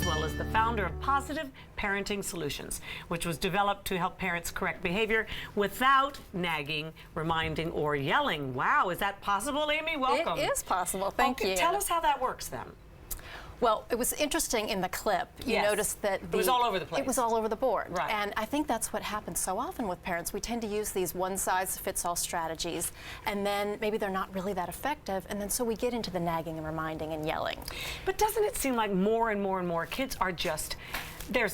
well as the founder of Positive Parenting Solutions, which was developed to help parents correct behavior without nagging, reminding, or yelling. Wow, is that possible, Amy? Welcome. It is possible. Thank you. Tell us how that works then. Well, it was interesting in the clip. You noticed that it was all over the place. It was all over the board. Right. And I think that's what happens so often with parents. We tend to use these one-size-fits-all strategies, and then maybe they're not really that effective, and then so we get into the nagging and reminding and yelling. But doesn't it seem like more and more and more kids are just, they're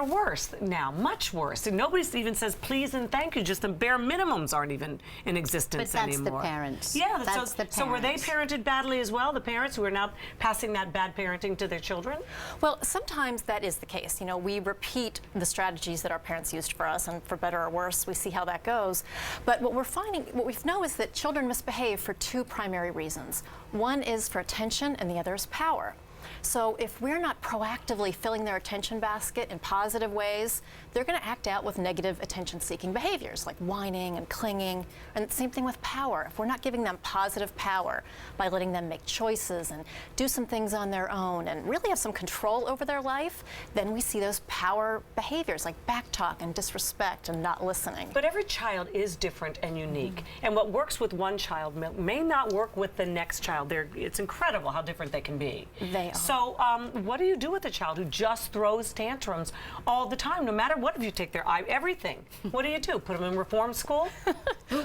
worse now, much worse. And nobody even says please and thank you. Just the bare minimums aren't even in existence anymore. But that's the parents. Yeah, that's the parents. So were they parented badly as well, the parents who are now passing that bad parenting to their children? Well, sometimes that is the case. You know, we repeat the strategies that our parents used for us, and for better or worse, we see how that goes. But what we know is that children misbehave for two primary reasons. One is for attention, and the other is power. So if we're not proactively filling their attention basket in positive ways, they're going to act out with negative attention-seeking behaviors like whining and clinging. And the same thing with power. If we're not giving them positive power by letting them make choices and do some things on their own and really have some control over their life, then we see those power behaviors like backtalk and disrespect and not listening. But every child is different and unique. And what works with one child may not work with the next child. It's incredible how different they can be. They are. So what do you do with a child who just throws tantrums all the time, no matter what, if you take their eye, everything? What do you do? Put them in reform school?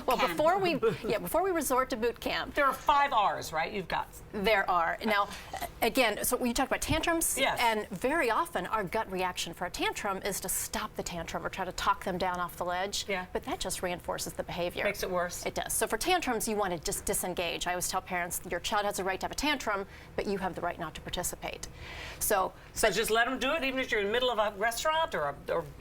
Well, before we resort to boot camp. There are 5 R's, right? You've got. There are. Now, again, so when you talk about tantrums, yes. And very often our gut reaction for a tantrum is to stop the tantrum or try to talk them down off the ledge. Yeah. But that just reinforces the behavior. Makes it worse. It does. So for tantrums, you want to just disengage. I always tell parents, your child has a right to have a tantrum, but you have the right not to participate. So just let them do it, even if you're in the middle of a restaurant or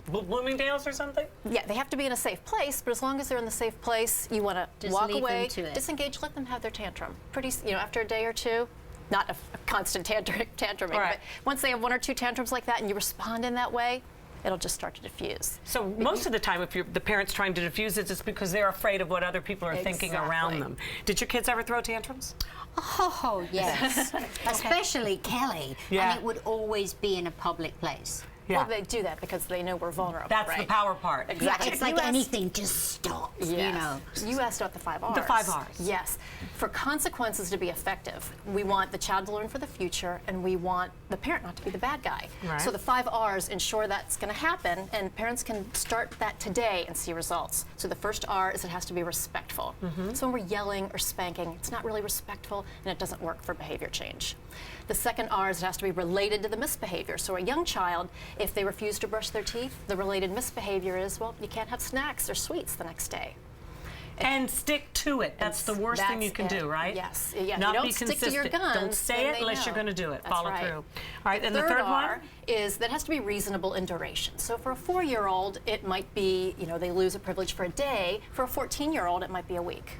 Bloomingdale's or something? Yeah, they have to be in a safe place, but as long as they're in the safe place, you want to walk away, disengage, let them have their tantrum. After a day or two, not a constant tantruming, right. But once they have 1 or 2 tantrums like that and you respond in that way, it'll just start to diffuse. So most of the time, if the parent's trying to diffuse it, it's because they're afraid of what other people are thinking around them. Did your kids ever throw tantrums? Oh, yes. Especially Kelly. Yeah. And it would always be in a public place. Yeah. Well, they do that because they know we're vulnerable. That's the power part. Exactly. Yeah, it's like anything just stops, yes. you know. You asked about the 5 R's. The 5 R's. Yes. For consequences to be effective, we want the child to learn for the future, and we want the parent not to be the bad guy. Right. So the 5 R's ensure that's going to happen, and parents can start that today and see results. So the first R is it has to be respectful. So when we're yelling or spanking, it's not really respectful, and it doesn't work for behavior change. The second R is it has to be related to the misbehavior. So a young child, if they refuse to brush their teeth, the related misbehavior is, well, you can't have snacks or sweets the next day. And stick to it. That's the worst thing you can do, right? Yes. Yeah. Not you don't be stick consistent. to your guns. Don't say it unless you're going to do it. That's Follow right. through. All right, and the third third one? R is that has to be reasonable in duration. So for a 4-year-old, it might be, they lose a privilege for a day. For a 14-year-old, it might be a week.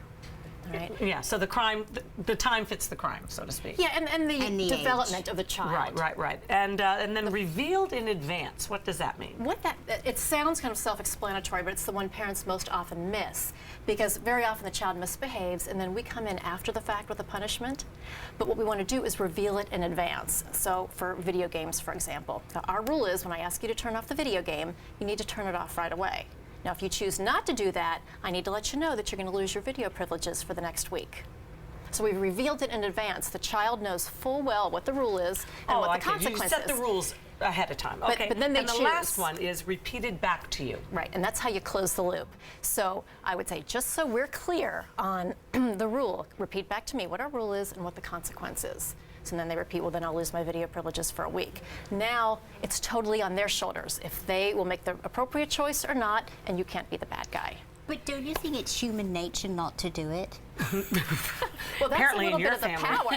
Right. Yeah, so the time fits the crime, so to speak. Yeah, and the development of the child. Right. And then revealed in advance. What does that mean? It sounds kind of self-explanatory, but it's the one parents most often miss, because very often the child misbehaves, and then we come in after the fact with a punishment. But what we want to do is reveal it in advance. So for video games, for example, our rule is when I ask you to turn off the video game, you need to turn it off right away. Now, if you choose not to do that, I need to let you know that you're going to lose your video privileges for the next week. So we've revealed it in advance. The child knows full well what the rule is and what the consequences. You set the rules ahead of time. Okay. But then they choose. And the last one is repeated back to you. Right, and that's how you close the loop. So I would say, just so we're clear on the rule, repeat back to me what our rule is and what the consequence is. So then they repeat, well, then I'll lose my video privileges for a week. Now it's totally on their shoulders if they will make the appropriate choice or not, and you can't be the bad guy. But don't you think it's human nature not to do it? Well, that's apparently a little in your bit of family.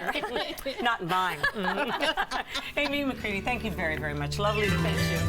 the power. Not mine. AMY McCREADY, thank you very, very much. Lovely to meet you.